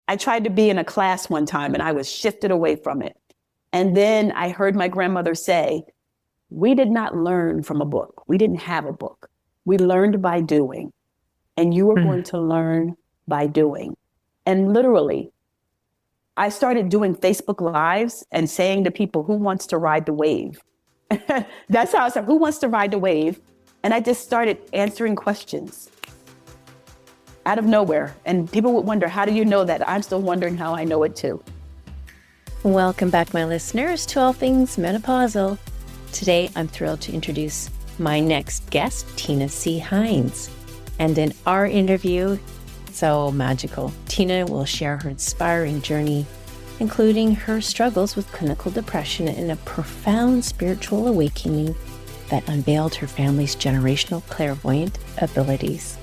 I tried to be in a class one time and I was shifted away from it. And then I heard my grandmother say, we did not learn from a book. We didn't have a book. We learned by doing. And you are going to learn by doing. And literally, I started doing Facebook Lives and saying to people, who wants to ride the wave? That's how I said, who wants to ride the wave? And I just started answering questions out of nowhere. And people would wonder, how do you know that? I'm still wondering how I know it too. Welcome back, my listeners, to All Things Menopausal. Today, I'm thrilled to introduce my next guest, Tina C. Hines. And in our interview, so magical, Tina will share her inspiring journey, including her struggles with clinical depression and a profound spiritual awakening that unveiled her family's generational clairvoyant abilities.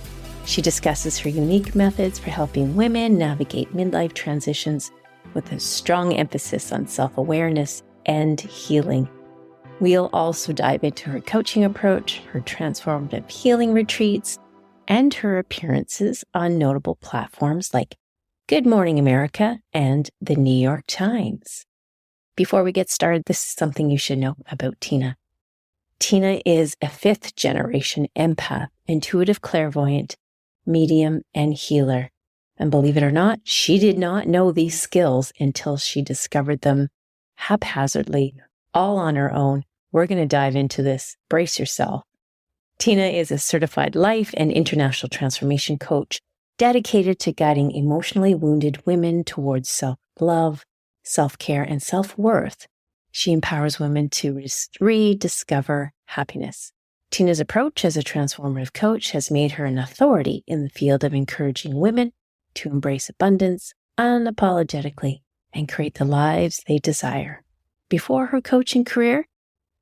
She discusses her unique methods for helping women navigate midlife transitions with a strong emphasis on self-awareness and healing. We'll also dive into her coaching approach, her transformative healing retreats, and her appearances on notable platforms like Good Morning America and the New York Times. Before we get started, this is something you should know about Tina. Tina is a fifth-generation empath, intuitive clairvoyant, medium, and healer. And believe it or not, she did not know these skills until she discovered them haphazardly, all on her own. We're going to dive into this. Brace yourself. Tina is a certified life and international transformation coach dedicated to guiding emotionally wounded women towards self-love, self-care, and self-worth. She empowers women to rediscover happiness. Tina's approach as a transformative coach has made her an authority in the field of encouraging women to embrace abundance unapologetically and create the lives they desire. Before her coaching career,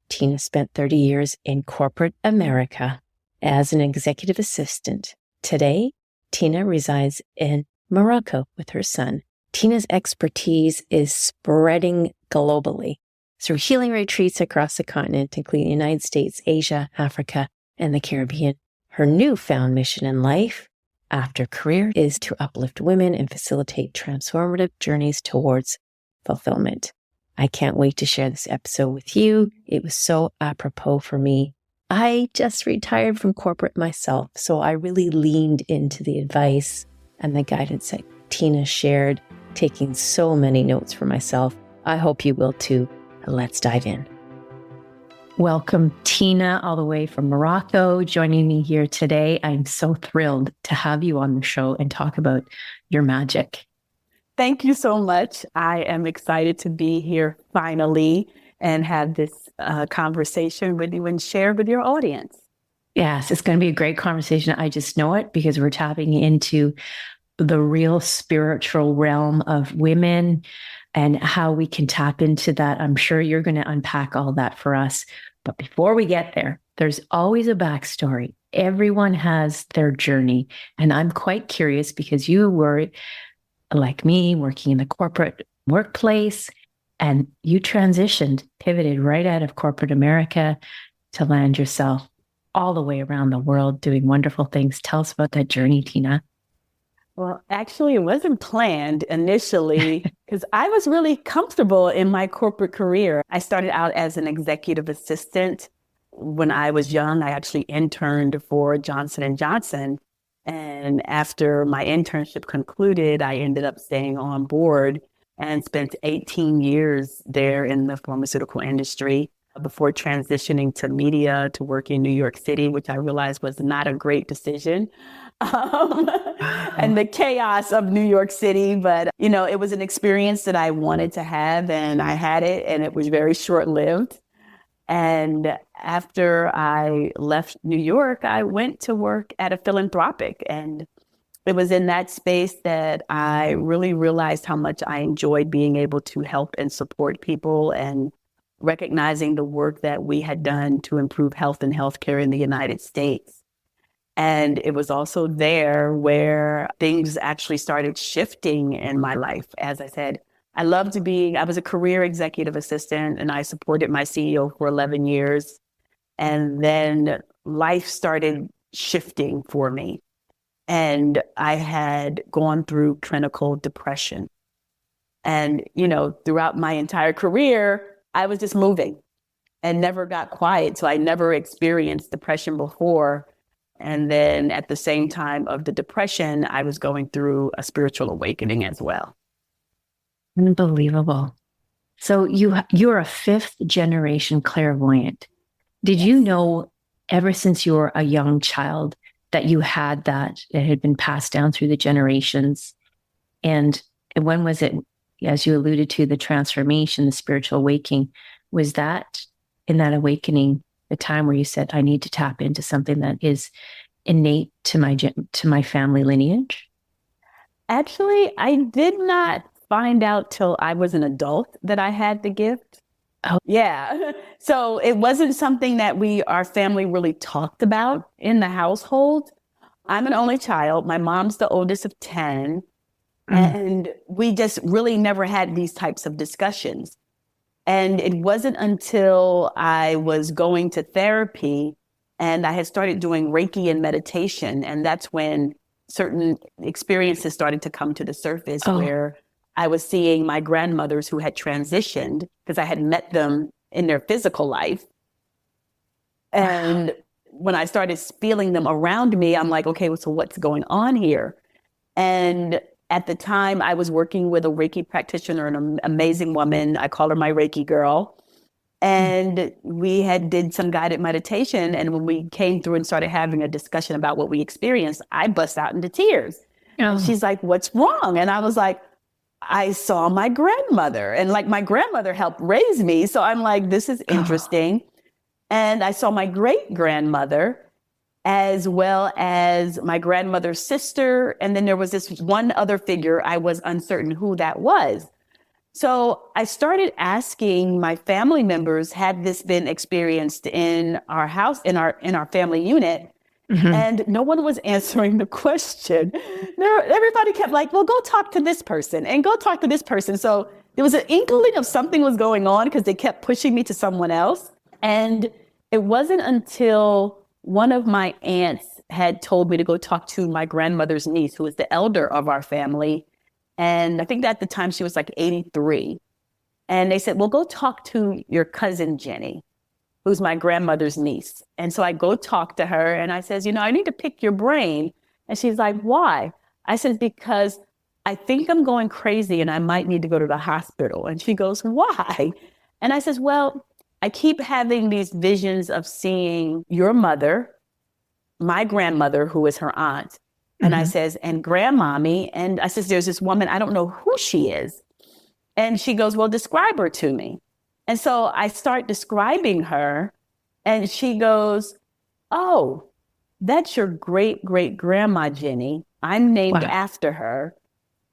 Tina spent 30 years in corporate America as an executive assistant. Today, Tina resides in Morocco with her son. Tina's expertise is spreading globally through healing retreats across the continent, including the United States, Asia, Africa, and the Caribbean. Her newfound mission in life after career is to uplift women and facilitate transformative journeys towards fulfillment. I can't wait to share this episode with you. It was so apropos for me. I just retired from corporate myself, so I really leaned into the advice and the guidance that Tina shared, taking so many notes for myself. I hope you will too. Let's dive in. Welcome, Tina, all the way from Morocco, joining me here today. I'm so thrilled to have you on the show and talk about your magic. Thank you so much. I am excited to be here finally and have this conversation with you and share with your audience. Yes, it's going to be a great conversation. I just know it because we're tapping into the real spiritual realm of women and how we can tap into that. I'm sure you're going to unpack all that for us. But before we get there, there's always a backstory. Everyone has their journey. And I'm quite curious because you were, like me, working in the corporate workplace, and you transitioned, pivoted right out of corporate America to land yourself all the way around the world doing wonderful things. Tell us about that journey, Tina. Well, actually, it wasn't planned initially because I was really comfortable in my corporate career. I started out as an executive assistant. When I was young, I actually interned for Johnson & Johnson. And after my internship concluded, I ended up staying on board and spent 18 years there in the pharmaceutical industry before transitioning to media to work in New York City, which I realized was not a great decision. And the chaos of New York City. But, it was an experience that I wanted to have, and I had it, and it was very short-lived. And after I left New York, I went to work at a philanthropic. And it was in that space that I really realized how much I enjoyed being able to help and support people and recognizing the work that we had done to improve health and healthcare in the United States. And it was also there where things actually started shifting in my life. As I said, I was a career executive assistant and I supported my CEO for 11 years. And then life started shifting for me. And I had gone through clinical depression. And, throughout my entire career, I was just moving and never got quiet. So I never experienced depression before. And then at the same time of the depression, I was going through a spiritual awakening as well. Unbelievable. So you're a fifth generation clairvoyant. Did you know ever since you were a young child that you had that it had been passed down through the generations? And when was it, as you alluded to, the transformation, the spiritual awakening? Was that in that awakening the time where you said, I need to tap into something that is innate to my family lineage? Actually, I did not find out till I was an adult that I had the gift. Oh, yeah. So it wasn't something that our family really talked about in the household. I'm an only child. My mom's the oldest of 10. And we just really never had these types of discussions. And it wasn't until I was going to therapy and I had started doing Reiki and meditation. And that's when certain experiences started to come to the surface where I was seeing my grandmothers who had transitioned because I had met them in their physical life. And when I started feeling them around me, I'm like, okay, well, so what's going on here? And at the time, I was working with a Reiki practitioner, an amazing woman. I call her my Reiki girl. And we did some guided meditation. And when we came through and started having a discussion about what we experienced, I bust out into tears. And she's like, what's wrong? And I was like, I saw my grandmother, and like my grandmother helped raise me. So I'm like, this is interesting. And I saw my great grandmother as well as my grandmother's sister. And then there was this one other figure. I was uncertain who that was. So I started asking my family members, had this been experienced in our house, in our family unit? And no one was answering the question. Everybody kept like, well, go talk to this person and go talk to this person. So there was an inkling of something was going on because they kept pushing me to someone else. And it wasn't until one of my aunts had told me to go talk to my grandmother's niece, who was the elder of our family. And I think that at the time she was like 83. And they said, well, go talk to your cousin, Jenny, who's my grandmother's niece. And so I go talk to her and I says, I need to pick your brain. And she's like, why? I said, because I think I'm going crazy and I might need to go to the hospital. And she goes, why? And I says, well, I keep having these visions of seeing your mother, my grandmother, who is her aunt. And I says, and grandmommy. And I says, there's this woman, I don't know who she is. And she goes, well, describe her to me. And so I start describing her and she goes, oh, that's your great, great grandma, Jenny. I'm named after her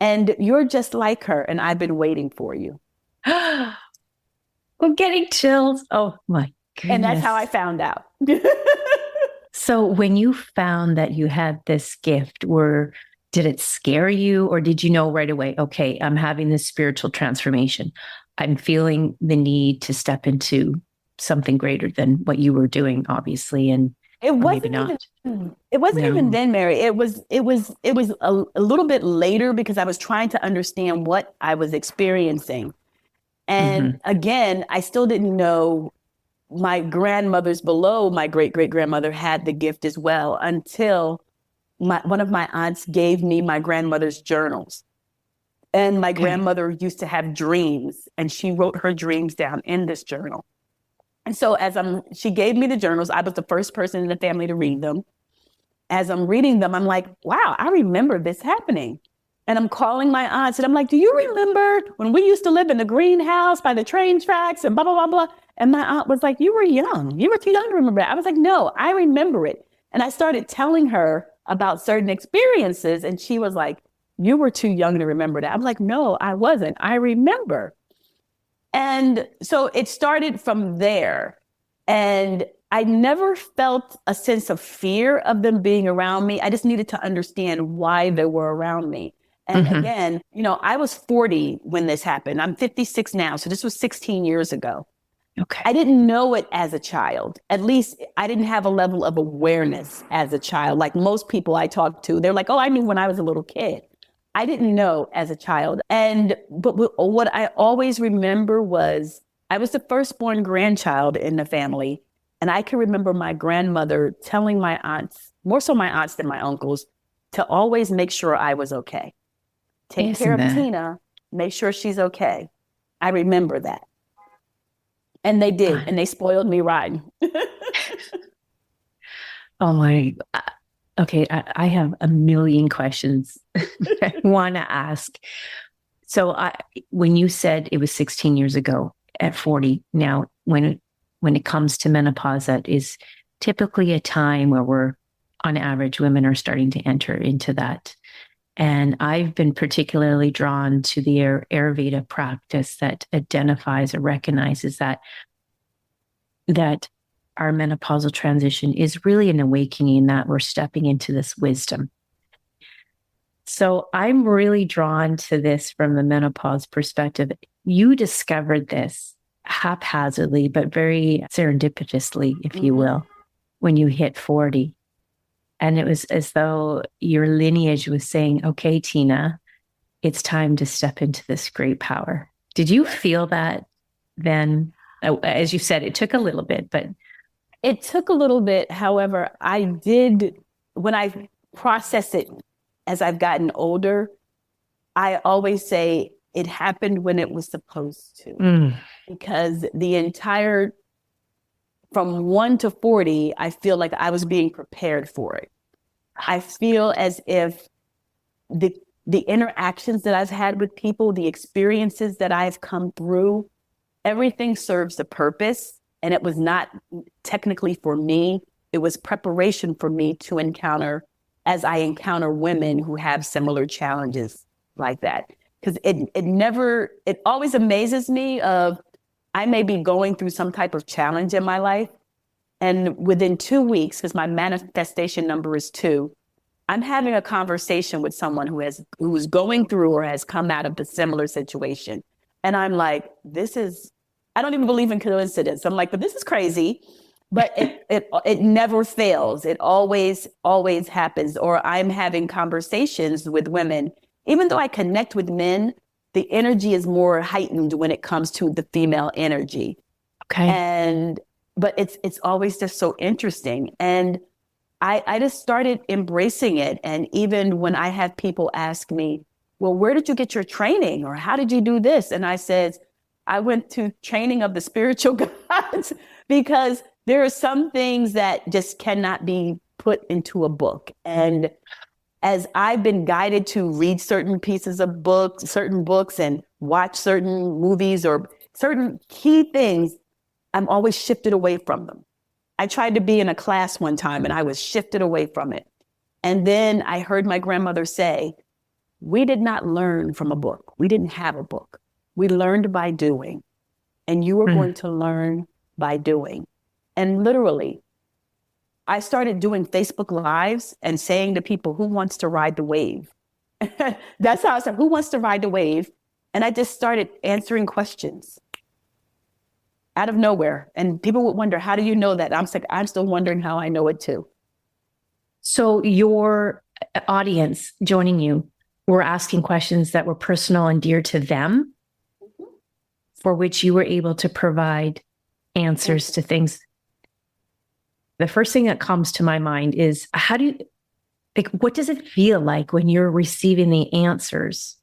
and you're just like her. And I've been waiting for you. I'm getting chills. Oh my goodness. And that's how I found out. So when you found that you had this gift, did it scare you or did you know right away, okay, I'm having this spiritual transformation. I'm feeling the need to step into something greater than what you were doing, obviously. And it wasn't even then, Mary. It was a little bit later because I was trying to understand what I was experiencing. And again, I still didn't know my grandmothers below my great-great-grandmother had the gift as well until one of my aunts gave me my grandmother's journals. And my grandmother used to have dreams and she wrote her dreams down in this journal. And so she gave me the journals. I was the first person in the family to read them. As I'm reading them, I'm like, wow, I remember this happening. And I'm calling my aunts and I'm like, do you remember when we used to live in the greenhouse by the train tracks and blah, blah, blah, blah. And my aunt was like, you were young. You were too young to remember that. I was like, no, I remember it. And I started telling her about certain experiences. And she was like, you were too young to remember that. I'm like, no, I wasn't. I remember. And so it started from there. And I never felt a sense of fear of them being around me. I just needed to understand why they were around me. And again, I was 40 when this happened. I'm 56 now. So this was 16 years ago. Okay. I didn't know it as a child. At least I didn't have a level of awareness as a child. Like most people I talk to, they're like, oh, I knew when I was a little kid. I didn't know as a child. But what I always remember was I was the firstborn grandchild in the family. And I can remember my grandmother telling my aunts, more so my aunts than my uncles, to always make sure I was okay. Take care Isn't of that? Tina, make sure she's okay. I remember that. And they did, Uh, and they spoiled me rotten. oh my. Okay, I have a million questions I want to ask. So when you said it was 16 years ago at 40, now when it comes to menopause, that is typically a time where on average, women are starting to enter into that. And I've been particularly drawn to the Ayurveda practice that identifies or recognizes that our menopausal transition is really an awakening, that we're stepping into this wisdom. So I'm really drawn to this from the menopause perspective. You discovered this haphazardly, but very serendipitously, if you will, when you hit 40. And it was as though your lineage was saying, okay, Tina, it's time to step into this great power. Did you feel that then? As you said, it took a little bit, but It took a little bit. However, I did, when I process it as I've gotten older, I always say it happened when it was supposed to. Because the entire, from 1 to 40, I feel like I was being prepared for it. I feel as if the the interactions that I've had with people, the experiences that I've come through, everything serves a purpose. And it was not technically for me. It was preparation for me to encounter as I encounter women who have similar challenges like that. Because it always amazes me of I may be going through some type of challenge in my life. And within 2 weeks, because my manifestation number is 2, I'm having a conversation with someone who's going through or has come out of the similar situation. And I'm like, I don't even believe in coincidence. I'm like, but this is crazy. But it never fails. It always happens. Or I'm having conversations with women. Even though I connect with men, the energy is more heightened when it comes to the female energy. okay. But it's always just so interesting. And I just started embracing it. And even when I have people ask me, well, where did you get your training? Or how did you do this? And I said, I went to training of the spiritual gods because there are some things that just cannot be put into a book. And as I've been guided to read certain pieces of books, certain books, and watch certain movies or certain key things, I'm always shifted away from them. I tried to be in a class one time and I was shifted away from it. And then I heard my grandmother say, we did not learn from a book. We didn't have a book. We learned by doing. And you are going to learn by doing. And literally, I started doing Facebook Lives and saying to people, who wants to ride the wave? That's how I said, who wants to ride the wave? And I just started answering questions out of nowhere. And people would wonder, how do you know that? I'm still wondering how I know it too. So your audience joining you were asking questions that were personal and dear to them, for which you were able to provide answers to things. The first thing that comes to my mind is what does it feel like when you're receiving the answers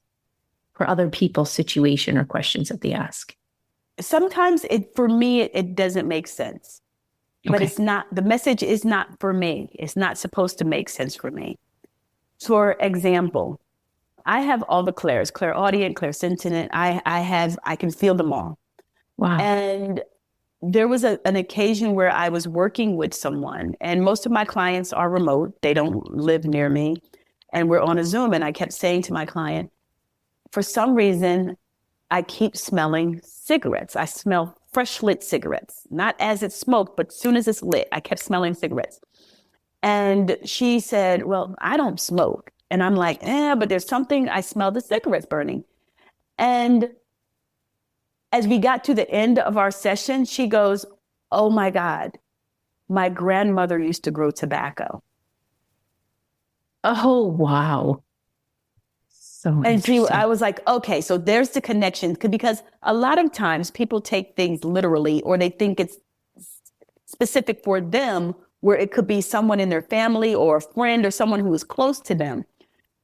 for other people's situation or questions that they ask? Sometimes for me, it doesn't make sense, but it's not, the message is not for me. It's not supposed to make sense for me. For example, I have all the clairs, clairaudient, clairsentient. I can feel them all. Wow. And there was an occasion where I was working with someone, and most of my clients are remote. They don't live near me. And we're on a Zoom, and I kept saying to my client, for some reason, I keep smelling cigarettes. I smell fresh lit cigarettes, not as it's smoked, but as soon as it's lit, I kept smelling cigarettes. And she said, well, I don't smoke. And I'm like, but there's something, I smell the cigarettes burning. And as we got to the end of our session, she goes, "Oh my God, my grandmother used to grow tobacco." Oh, wow. So I interesting. was like, okay, so there's the connection. Because a lot of times people take things literally, or they think it's specific for them, where it could be someone in their family or a friend or someone who is close to them.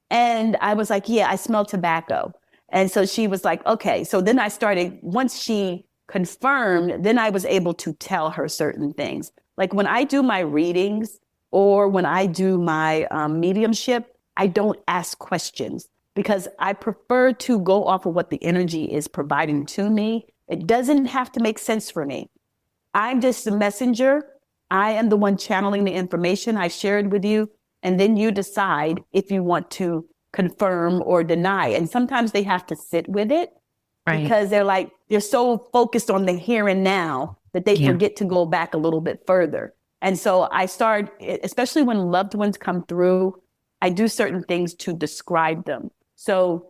And I was like, yeah, I smell tobacco. And so she was like, okay. So then I started, once she confirmed, then I was able to tell her certain things. Like when I do my readings or when I do my mediumship, I don't ask questions because I prefer to go off of what the energy is providing to me. It doesn't have to make sense for me. I'm just the messenger. I am the one channeling the information I shared with you. And then you decide if you want to confirm or deny. And sometimes they have to sit with it Right. because they're so focused on the here and now that they Yeah. forget to go back a little bit further. And so I start, especially when loved ones come through, I do certain things to describe them. So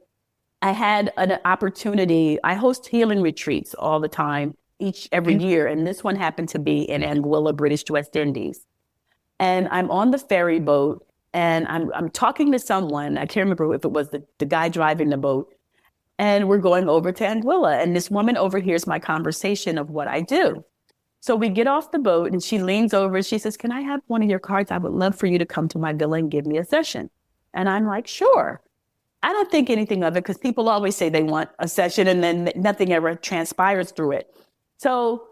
I had an opportunity. I host healing retreats all the time, every Okay. year. And this one happened to be in Anguilla, British West Indies. And I'm on the ferry boat and I'm talking to someone. I can't remember if it was the guy driving the boat. And we're going over to Anguilla. And this woman overhears my conversation of what I do. So we get off the boat and she leans over and she says, "Can I have one of your cards? I would love for you to come to my villa and give me a session." And I'm like, "Sure." I don't think anything of it because people always say they want a session and then nothing ever transpires through it. So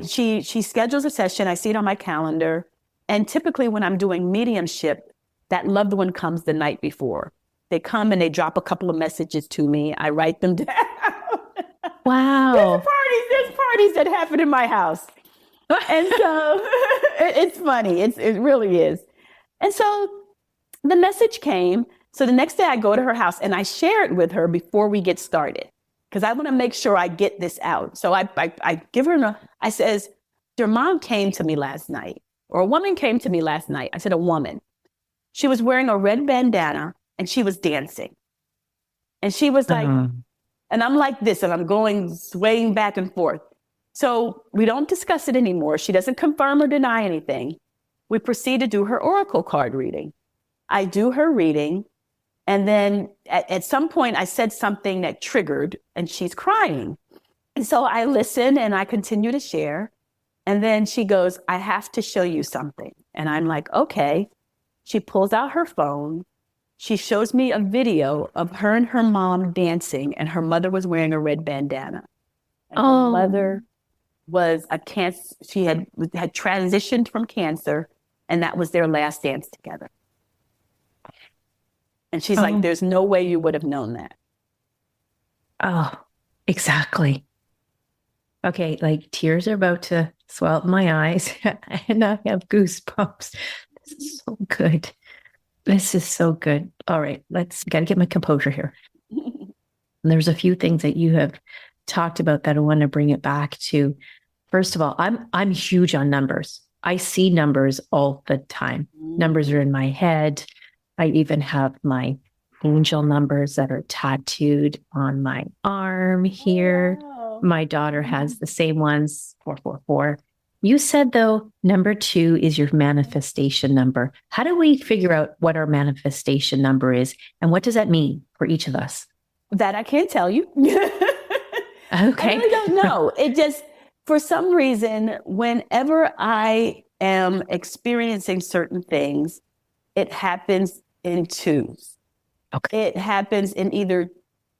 she schedules a session. I see it on my calendar. And typically when I'm doing mediumship, that loved one comes the night before. They come and they drop a couple of messages to me. I write them down. Wow. There's parties that happen in my house. And so it's funny. It really is. And so the message came. So the next day I go to her house and I share it with her before we get started because I want to make sure I get this out. So I give her, I says, "Your mom came to me last night, or a woman came to me last night." I said, "A woman." She was wearing a red bandana and she was dancing. And she was like, Um, and I'm like this, and I'm going swaying back and forth. So we don't discuss it anymore. She doesn't confirm or deny anything. We proceed to do her oracle card reading. I do her reading. And then at some point, I said something that triggered, and she's crying. And so I listen and I continue to share. And then she goes, "I have to show you something." And I'm like, okay. She pulls out her phone. She shows me a video of her and her mom dancing, and her mother was wearing a red bandana. And her oh, mother was a cancer. She had transitioned from cancer, and that was their last dance together. And she's like, oh, "There's no way you would have known that." oh, exactly. Okay, like tears are about to swell up my eyes, and I have goosebumps. This is so good. This is so good. All right, let's got to get my composure here. And there's a few things that you have talked about that I want to bring it back to. First of all, I'm huge on numbers. I see numbers all the time. Numbers are in my head. I even have my angel numbers that are tattooed on my arm here. Wow. My daughter has the same ones, 444. You said, though, number 2 is your manifestation number. How do we figure out what our manifestation number is? And what does that mean for each of us? That I can't tell you. I Okay. really don't know. It just, for some reason, whenever I am experiencing certain things, it happens in twos. Okay. It happens in either,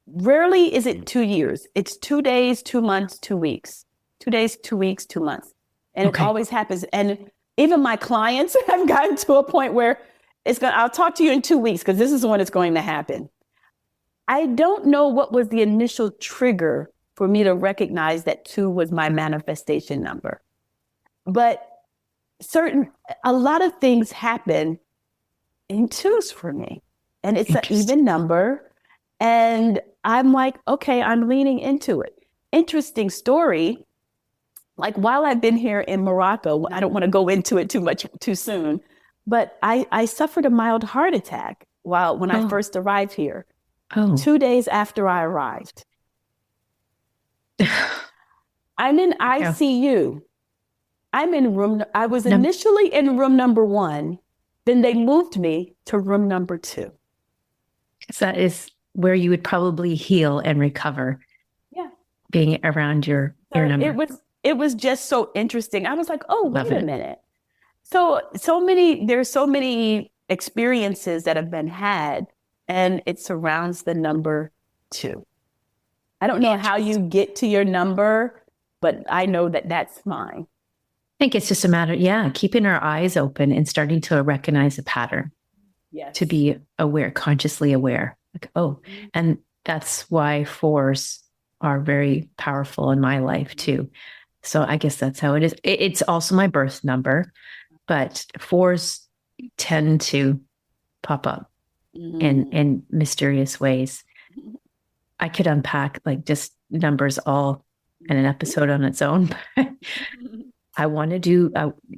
rarely is it 2 years. It's 2 days, 2 months, 2 weeks. 2 days, 2 weeks, 2 months. And it Okay. always happens. And even my clients have gotten to a point where I'll talk to you in 2 weeks because this is when it's going to happen. I don't know what was the initial trigger for me to recognize that 2 was my manifestation number. But a lot of things happen in twos for me. And it's an Interesting. even number. And I'm like, okay, I'm leaning into it. Interesting story. Like while I've been here in Morocco, I don't want to go into it too much too soon, but I suffered a mild heart attack when I Oh, first arrived here, oh, 2 days after I arrived. I'm in Yeah. ICU. I was initially in room number 1. Then they moved me to room number 2. So that is where you would probably heal and recover. Yeah. Being around your number. It was just so interesting. I was like, oh, Love wait a it. minute. There's so many experiences that have been had, and it surrounds the number 2. I don't know how you get to your number, but I know that that's mine. I think it's just a matter, keeping our eyes open and starting to recognize a pattern. Yes. To be aware, consciously aware. Like, and that's why 4s are very powerful in my life too. So I guess that's how it is. It's also my birth number, but 4s tend to pop up in mysterious ways. I could unpack like just numbers all in an episode on its own. I want to do,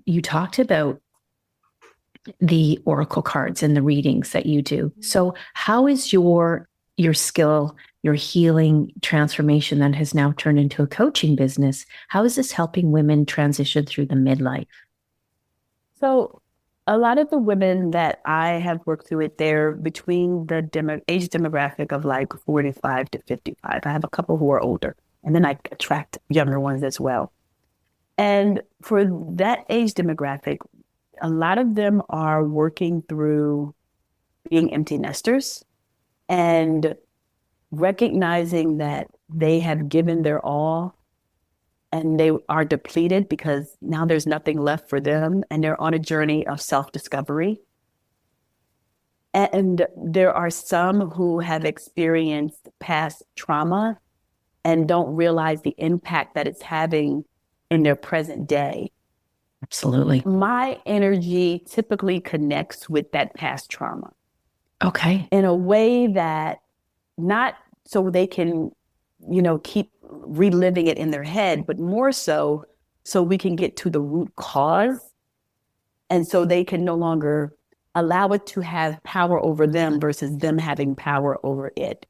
you talked about the oracle cards and the readings that you do. So how is your skill, your healing transformation that has now turned into a coaching business, how is this helping women transition through the midlife? So a lot of the women that I have worked through it, they're between the age demographic of like 45 to 55. I have a couple who are older, and then I attract younger ones as well. And for that age demographic, a lot of them are working through being empty nesters and recognizing that they have given their all and they are depleted because now there's nothing left for them, and they're on a journey of self-discovery. And there are some who have experienced past trauma and don't realize the impact that it's having in their present day. Absolutely. My energy typically connects with that past trauma. Okay. In a way that not so they can, keep reliving it in their head, but more so we can get to the root cause. And so they can no longer allow it to have power over them versus them having power over it.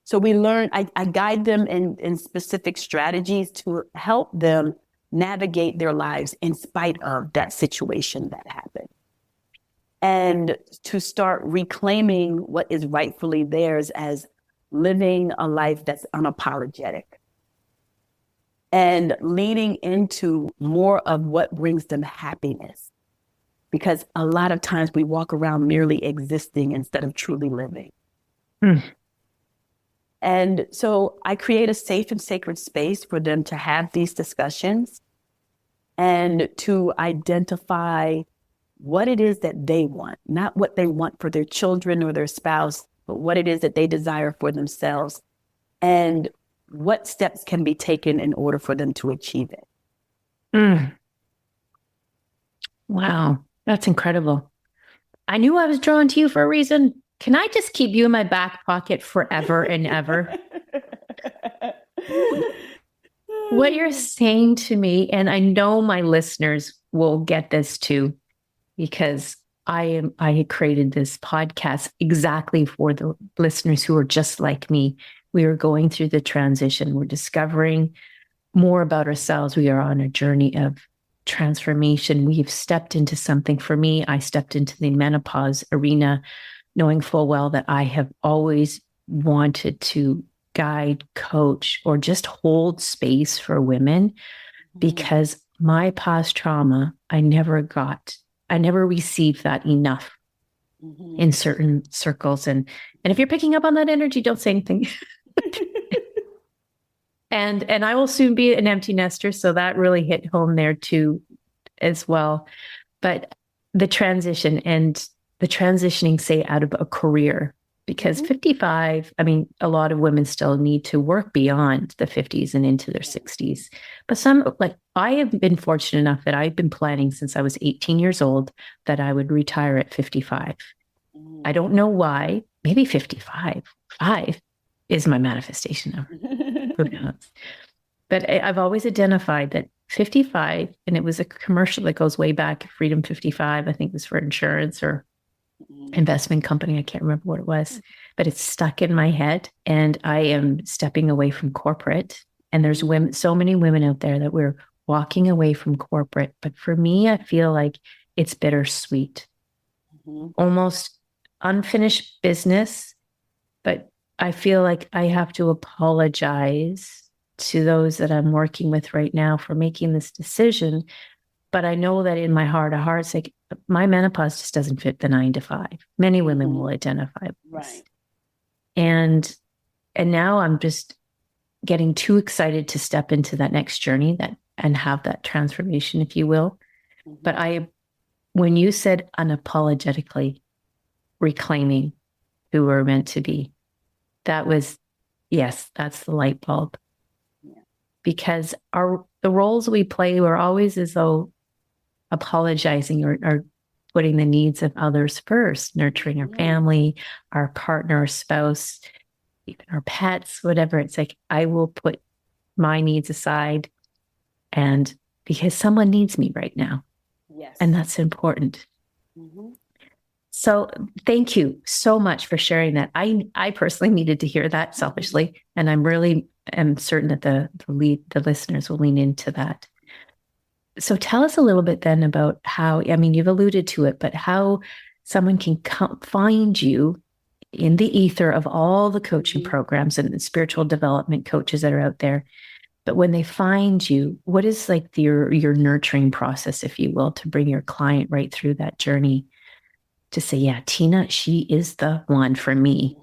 So we learn, I guide them in specific strategies to help them navigate their lives in spite of that situation that happened. And to start reclaiming what is rightfully theirs as living a life that's unapologetic and leaning into more of what brings them happiness. Because a lot of times we walk around merely existing instead of truly living. And so I create a safe and sacred space for them to have these discussions and to identify what it is that they want, not what they want for their children or their spouse, but what it is that they desire for themselves and what steps can be taken in order for them to achieve it. Wow, that's incredible. I knew I was drawn to you for a reason. Can I just keep you in my back pocket forever and ever? What you're saying to me, and I know my listeners will get this too, because I created this podcast exactly for the listeners who are just like me. We are going through the transition. We're discovering more about ourselves. We are on a journey of transformation. We've stepped into something. For me, I stepped into the menopause arena, knowing full well that I have always wanted to guide, coach, or just hold space for women because my past trauma, I never received that enough in certain circles. And if you're picking up on that energy, don't say anything. And I will soon be an empty nester. So that really hit home there too, as well. But the transition and the transitioning, say, out of a career, because 55, I mean, a lot of women still need to work beyond the 50s and into their 60s. But some, like I have been fortunate enough that I've been planning since I was 18 years old that I would retire at 55. I don't know why, maybe 55. 5 is my manifestation number. Who knows? But I've always identified that 55, and it was a commercial that goes way back, Freedom 55, I think it was for insurance or investment company. I can't remember what it was, but it's stuck in my head. And I am stepping away from corporate And there's women, so many women out there that we're walking away from corporate. But for me, I feel like it's bittersweet, almost unfinished business. But I feel like I have to apologize to those that I'm working with right now for making this decision. But I know that in my heart of hearts, like my menopause just doesn't fit the 9 to 5. Many women will identify with this. And now I'm just getting too excited to step into that next journey and have that transformation, if you will. But when you said unapologetically reclaiming who we're meant to be, that was, yes, that's the light bulb. Because the roles we play were always as though apologizing or putting the needs of others first, nurturing our family, our partner, our spouse, even our pets, whatever. It's like, I will put my needs aside and because someone needs me right now. Yes. And that's important. So thank you so much for sharing that. I personally needed to hear that selfishly, and I'm really am certain that the listeners will lean into that. So tell us a little bit then about how, I mean, you've alluded to it, but how someone can find you in the ether of all the coaching programs and the spiritual development coaches that are out there. But when they find you, what is like your nurturing process, if you will, to bring your client right through that journey to say, yeah, Tina, she is the one for me?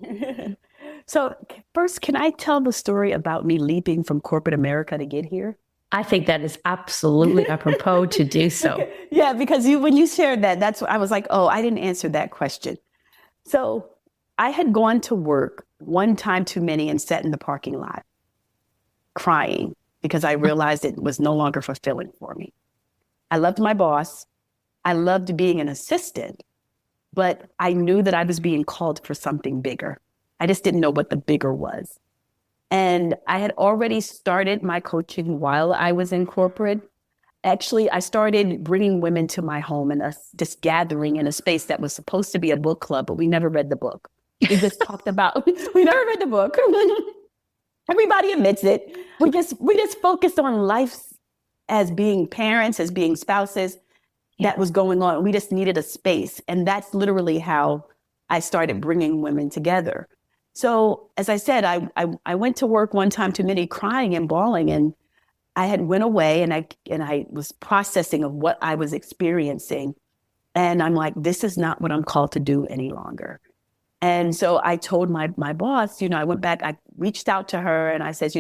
So first, can I tell the story about me leaping from corporate America to get here? I think that is absolutely apropos to do so. Yeah, because when you shared that, that's what I was like, oh, I didn't answer that question. So I had gone to work one time too many and sat in the parking lot crying because I realized it was no longer fulfilling for me. I loved my boss. I loved being an assistant, but I knew that I was being called for something bigger. I just didn't know what the bigger was. And I had already started my coaching while I was in corporate. Actually, I started bringing women to my home and us just gathering in a space that was supposed to be a book club, but we never read the book. We just talked about, we never read the book. Everybody admits it. We just focused on life as being parents, as being spouses. That was going on. We just needed a space. And that's literally how I started bringing women together. So as I said, I went to work one time too many crying and bawling, and I had went away and I was processing of what I was experiencing. And I'm like, this is not what I'm called to do any longer. And so I told my boss, I went back, I reached out to her and I said,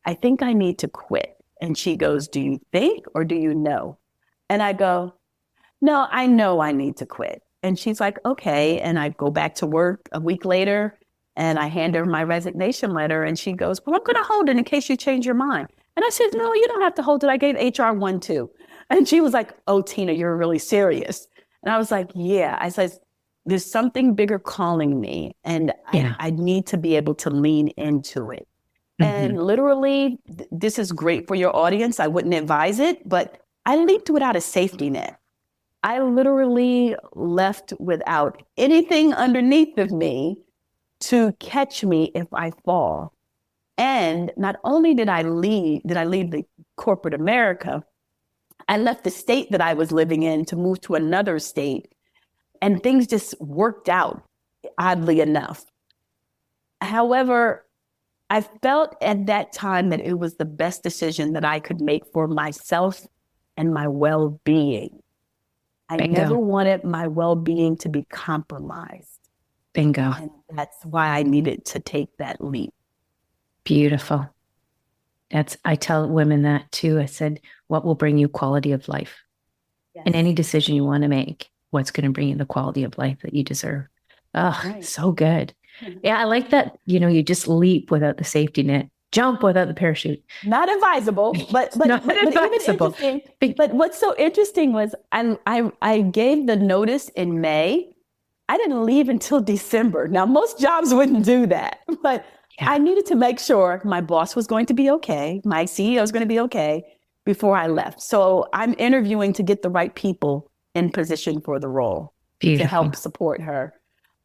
I think I need to quit. And she goes, do you think or do you know? And I go, no, I know I need to quit. And she's like, okay. And I go back to work a week later and I hand her my resignation letter. And she goes, well, I'm going to hold it in case you change your mind. And I said, no, you don't have to hold it. I gave HR one too. And she was like, oh, Tina, you're really serious. And I was like, yeah. I said, there's something bigger calling me and I need to be able to lean into it. And literally, this is great for your audience. I wouldn't advise it, but I leaped without a safety net. I literally left without anything underneath of me to catch me if I fall. And not only did I leave the corporate America, I left the state that I was living in to move to another state. And things just worked out, oddly enough. However, I felt at that time that it was the best decision that I could make for myself and my well-being. I never wanted my well-being to be compromised. Bingo. And that's why I needed to take that leap. Beautiful. I tell women that too. I said, what will bring you quality of life? Yes. In any decision you want to make, what's going to bring you the quality of life that you deserve? Oh, right. So good. Yeah, I like that. You just leap without the safety net, jump without the parachute. Not advisable, but not advisable. But what's so interesting was I gave the notice in May. I didn't leave until December. Now, most jobs wouldn't do that, but I needed to make sure my boss was going to be okay, my CEO was going to be okay before I left. So I'm interviewing to get the right people in position for the role. Beautiful. To help support her.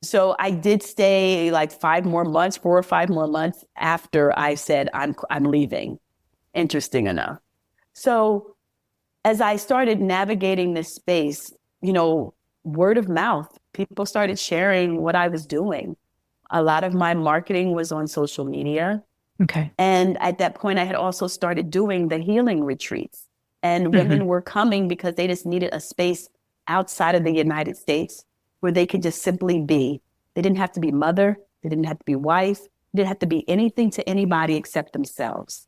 So I did stay like 4 or 5 more months after I said I'm leaving. interesting enough. So as I started navigating this space, word of mouth, people started sharing what I was doing. A lot of my marketing was on social media. Okay. And at that point, I had also started doing the healing retreats. And women were coming because they just needed a space outside of the United States where they could just simply be. They didn't have to be mother. They didn't have to be wife. They didn't have to be anything to anybody except themselves.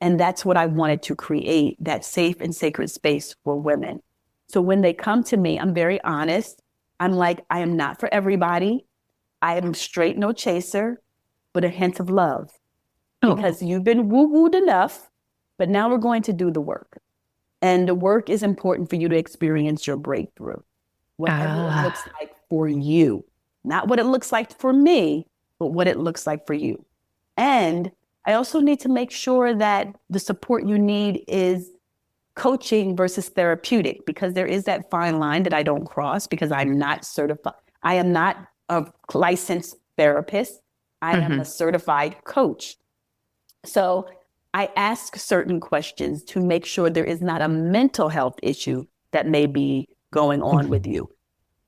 And that's what I wanted to create, that safe and sacred space for women. So when they come to me, I'm very honest. I'm like, I am not for everybody. I am straight, no chaser, but a hint of love. Because you've been woo-wooed enough, but now we're going to do the work. And the work is important for you to experience your breakthrough. Whatever it looks like for you. Not what it looks like for me, but what it looks like for you. And I also need to make sure that the support you need is coaching versus therapeutic, because there is that fine line that I don't cross because I'm not certified. I am not a licensed therapist. I am a certified coach. So I ask certain questions to make sure there is not a mental health issue that may be going on with you.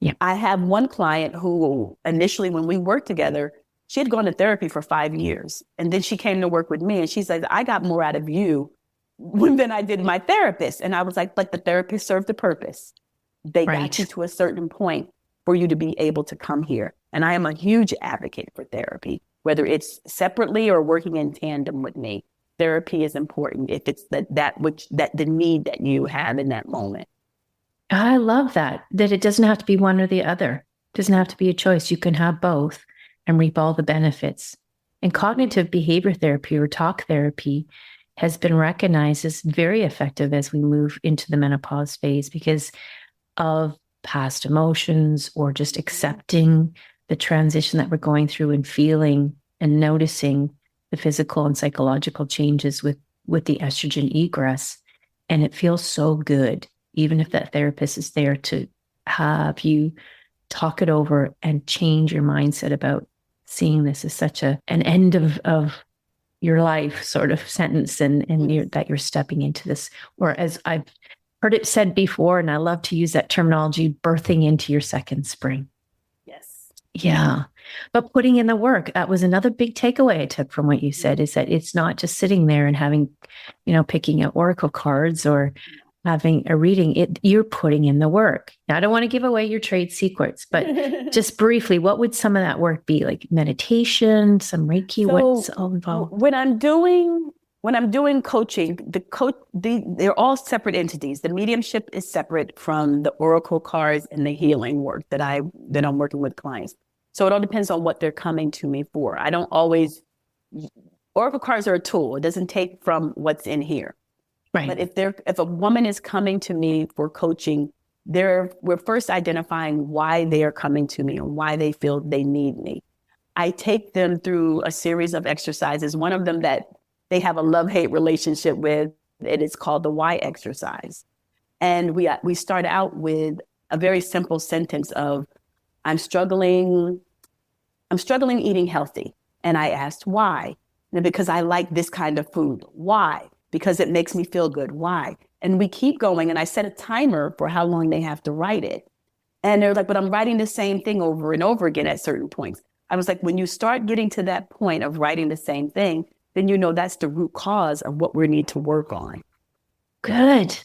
Yeah. I have one client who initially, when we worked together, she had gone to therapy for 5 years. And then she came to work with me and she says, I got more out of you than I did my therapist. And I was like, but the therapist served the purpose. They got you to a certain point for you to be able to come here. And I am a huge advocate for therapy, whether it's separately or working in tandem with me. Therapy is important if it's that the need that you have in that moment. I love that it doesn't have to be one or the other. It doesn't have to be a choice. You can have both and reap all the benefits. And cognitive behavior therapy or talk therapy has been recognized as very effective as we move into the menopause phase because of past emotions or just accepting the transition that we're going through and feeling and noticing the physical and psychological changes with the estrogen egress. And it feels so good, even if that therapist is there to have you talk it over and change your mindset about seeing this as such an end of your life sort of sentence and that you're stepping into this, or as I've heard it said before, and I love to use that terminology, birthing into your second spring. Yes. Yeah. But putting in the work, that was another big takeaway I took from what you said, is that it's not just sitting there and having, picking out oracle cards or having a reading. You're putting in the work. Now, I don't want to give away your trade secrets, but just briefly, what would some of that work be? Like meditation, some Reiki, what's all involved? When I'm doing coaching, they're all separate entities. The mediumship is separate from the oracle cards and the healing work that I'm working with clients. So it all depends on what they're coming to me for. I don't always, oracle cards are a tool. It doesn't take from what's in here. Right. But if a woman is coming to me for coaching, we're first identifying why they are coming to me and why they feel they need me. I take them through a series of exercises. One of them that they have a love-hate relationship with, it is called the why exercise. And we start out with a very simple sentence of, I'm struggling eating healthy. And I asked why? And because I like this kind of food. Why? Because it makes me feel good. Why? And we keep going. And I set a timer for how long they have to write it. And they're like, but I'm writing the same thing over and over again at certain points. I was like, when you start getting to that point of writing the same thing, then that's the root cause of what we need to work on. Good.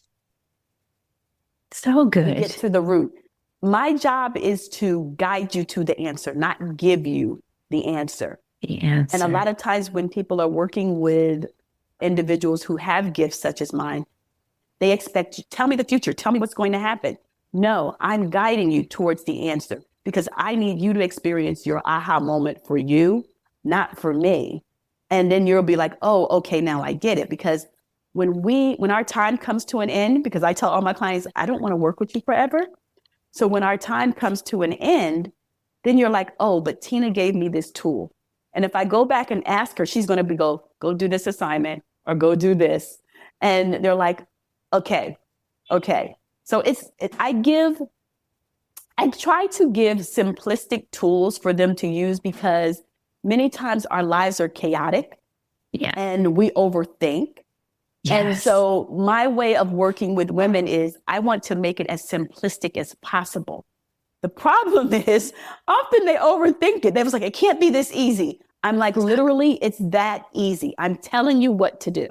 So good. We get to the root. My job is to guide you to the answer, not give you the answer. And a lot of times when people are working with individuals who have gifts such as mine, they expect you, tell me the future, tell me what's going to happen. No, I'm guiding you towards the answer because I need you to experience your aha moment for you, not for me. And then you'll be like, oh, okay, now I get it. Because when our time comes to an end, because I tell all my clients, I don't want to work with you forever. So when our time comes to an end, then you're like, oh, but Tina gave me this tool. And if I go back and ask her, she's going to go do this assignment or go do this. And they're like, okay. So I try to give simplistic tools for them to use because many times our lives are chaotic and we overthink. And Yes. so my way of working with women is I want to make it as simplistic as possible. The problem is often they overthink it. They was like, it can't be this easy. I'm like, literally, it's that easy. I'm telling you what to do.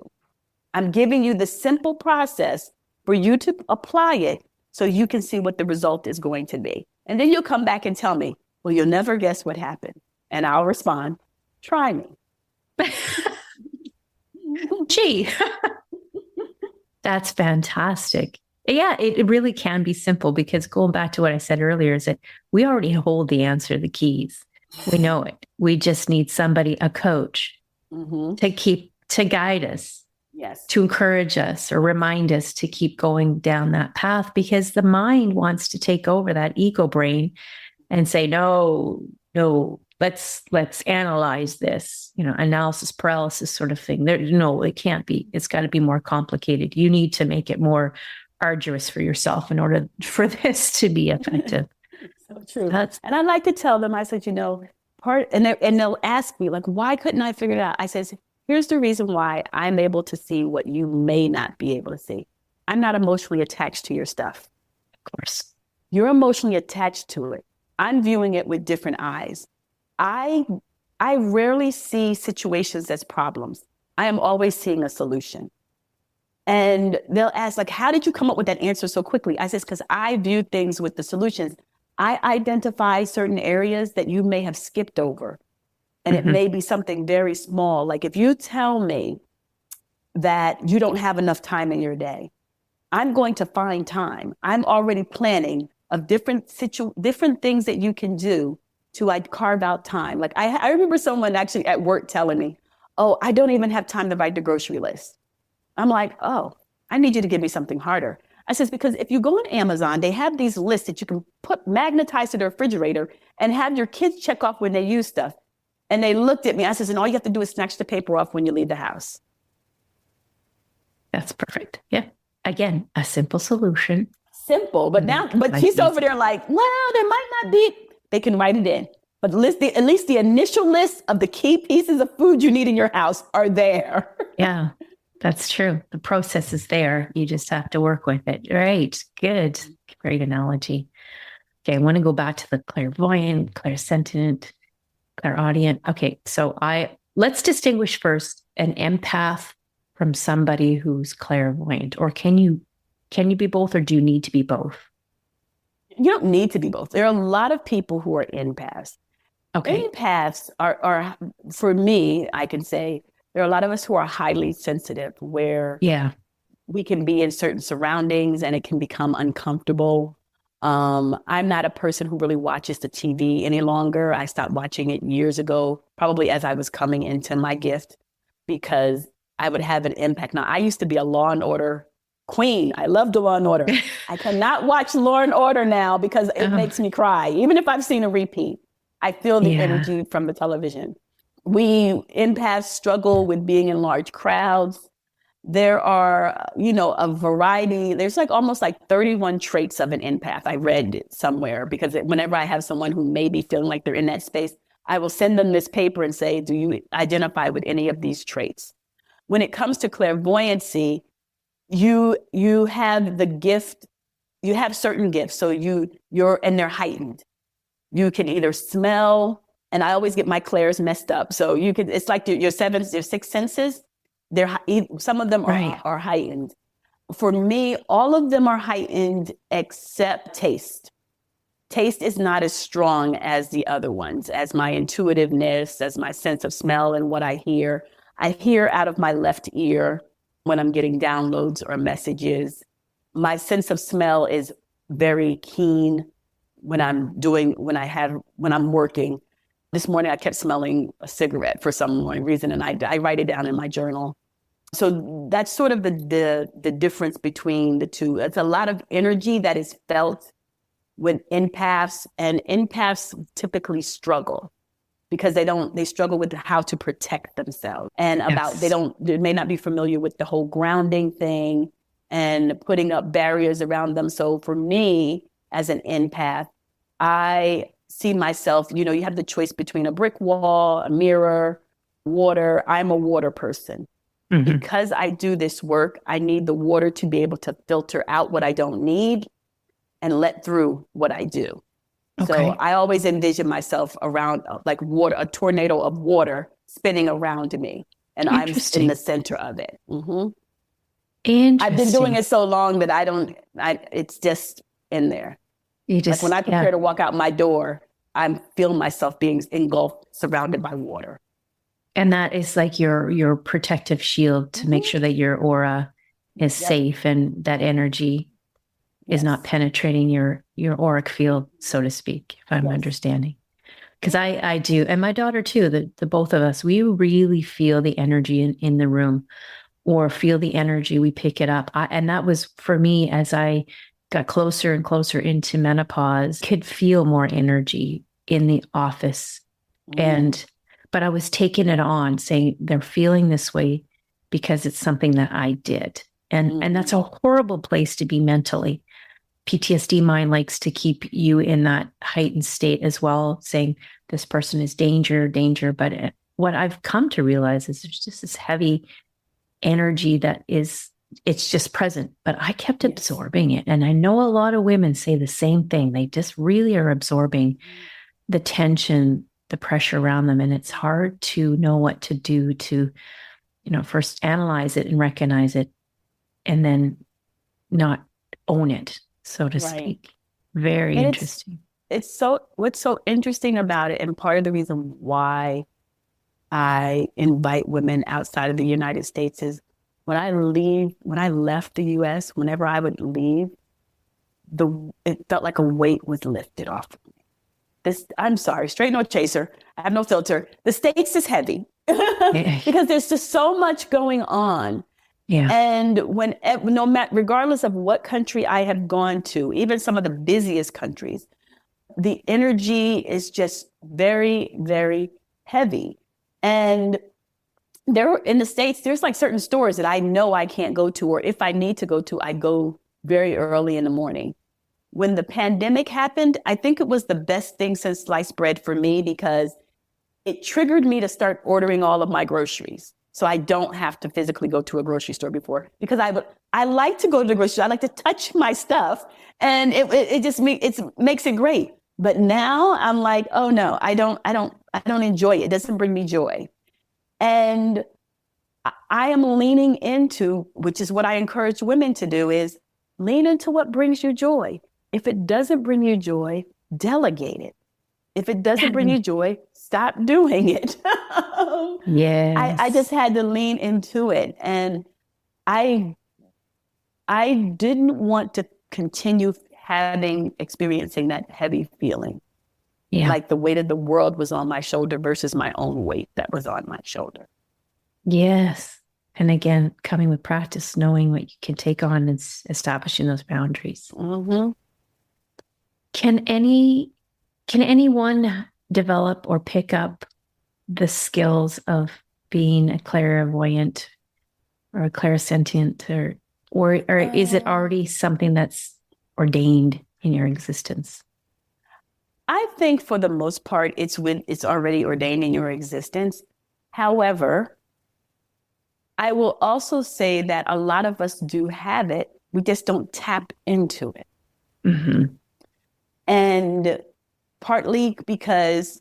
I'm giving you the simple process for you to apply it so you can see what the result is going to be. And then you'll come back and tell me, well, you'll never guess what happened. And I'll respond, try me. Gee, that's fantastic. Yeah, it really can be simple because going back to what I said earlier is that we already hold the answer, the keys. We know it. We just need somebody, a coach, to guide us, Yes. to encourage us or remind us to keep going down that path because the mind wants to take over that ego brain and say, no, let's analyze this, analysis paralysis sort of thing. No, it can't be. It's got to be more complicated. You need to make it more arduous for yourself in order for this to be effective. So true. And I like to tell them, I said, and they'll ask me, like, why couldn't I figure it out? I says, here's the reason why I'm able to see what you may not be able to see. I'm not emotionally attached to your stuff. Of course. You're emotionally attached to it. I'm viewing it with different eyes. I rarely see situations as problems. I am always seeing a solution. And they'll ask, like, how did you come up with that answer so quickly? I says, because I view things with the solutions. I identify certain areas that you may have skipped over. And it may be something very small. Like if you tell me that you don't have enough time in your day, I'm going to find time. I'm already planning of different things that you can do to carve out time. Like I remember someone actually at work telling me, oh, I don't even have time to write the grocery list. I'm like, oh, I need you to give me something harder. I says, because if you go on Amazon, they have these lists that you can magnetize to the refrigerator and have your kids check off when they use stuff. And they looked at me. I says, and all you have to do is snatch the paper off when you leave the house. That's perfect. Yeah. Again, a simple solution. Simple, but she's over there like, well, there might not be. They can write it in. But at least the initial list of the key pieces of food you need in your house are there. Yeah, that's true. The process is there. You just have to work with it. Right. Good. Great analogy. Okay. I want to go back to the clairvoyant, clairsentient, clairaudient. Okay. So let's distinguish first an empath from somebody who's clairvoyant, or can you be both, or do you need to be both? You don't need to be both. There are a lot of people who are empaths. Okay. Empaths are, for me, I can say, there are a lot of us who are highly sensitive, where we can be in certain surroundings and it can become uncomfortable. I'm not a person who really watches the TV any longer. I stopped watching it years ago, probably as I was coming into my gift, because I would have an impact. Now, I used to be a Law and Order queen. I loved Law and Order. I cannot watch Law and Order now because it makes me cry. Even if I've seen a repeat, I feel the energy from the television. We empaths struggle with being in large crowds. There are, a variety. There's almost 31 traits of an empath. I read it somewhere, because whenever I have someone who may be feeling like they're in that space, I will send them this paper and say, do you identify with any of these traits? When it comes to clairvoyancy, you have the gift, you have certain gifts. So and they're heightened. You can either smell, and I always get my clairs messed up. So it's like your sixth senses. Some of them are heightened. For me, all of them are heightened except taste. Taste is not as strong as the other ones, as my intuitiveness, as my sense of smell and what I hear. I hear out of my left ear when I'm getting downloads or messages. My sense of smell is very keen when I'm working. This morning, I kept smelling a cigarette for some reason, and I write it down in my journal. So that's sort of the difference between the two. It's a lot of energy that is felt with empaths, and empaths typically struggle because they struggle with how to protect themselves, and they may not be familiar with the whole grounding thing and putting up barriers around them. So for me, as an empath, I see myself, you have the choice between a brick wall, a mirror, water. I'm a water person. Mm-hmm. because I do this work, I need the water to be able to filter out what I don't need and let through what I do. So Okay. I always envision myself around like water, a tornado of water spinning around me, and I'm in the Interesting. center of it. I've been doing Interesting. it so long that it's just in there. You Like when just, I yeah. prepare to walk out my door, I feel myself being engulfed, surrounded by water. And that is like your protective shield to make sure that your aura is Yep. safe and that energy is not Yes. penetrating your auric field, so to speak, if I'm Yes. understanding. Because I do, and my daughter too, the both of us, we really feel the energy in the room or feel the energy, we pick it up. And that was for me as I got closer and closer into menopause, could feel more energy in the office. But I was taking it on, saying they're feeling this way because it's something that I did. And that's a horrible place to be mentally. PTSD mind likes to keep you in that heightened state as well, saying this person is danger, danger. But what I've come to realize is there's just this heavy energy that it's just present, but I kept absorbing it. And I know a lot of women say the same thing. They just really are absorbing the tension, the pressure around them. And it's hard to know what to do to, first analyze it and recognize it, and then not own it, so to speak. Very And interesting. what's so interesting about it, and part of the reason why I invite women outside of the United States is when I left the US, whenever I would leave, it felt like a weight was lifted off of me. I'm sorry, straight no chaser. I have no filter. The States is heavy because there's just so much going on. Yeah. And regardless of what country I have gone to, even some of the busiest countries, the energy is just very, very heavy. And in the States, there's like certain stores that I know I can't go to, or if I need to go to, I go very early in the morning. When the pandemic happened, I think it was the best thing since sliced bread for me because it triggered me to start ordering all of my groceries. So I don't have to physically go to a grocery store before, because I like to go to the grocery store. I like to touch my stuff, and it makes it great. But now I'm like, oh no, I don't enjoy it. It doesn't bring me joy. And I am leaning into, which is what I encourage women to do, is lean into what brings you joy. If it doesn't bring you joy, delegate it. If it doesn't bring you joy, stop doing it. Yes. I just had to lean into it. And I didn't want to continue experiencing that heavy feeling. Yeah. Like the weight of the world was on my shoulder versus my own weight that was on my shoulder. Yes. And again, coming with practice, knowing what you can take on and establishing those boundaries. Mm-hmm. Can anyone develop or pick up the skills of being a clairvoyant or a clairsentient, or is it already something that's ordained in your existence? I think for the most part, it's already ordained in your existence. However, I will also say that a lot of us do have it. We just don't tap into it. Mm-hmm. And partly because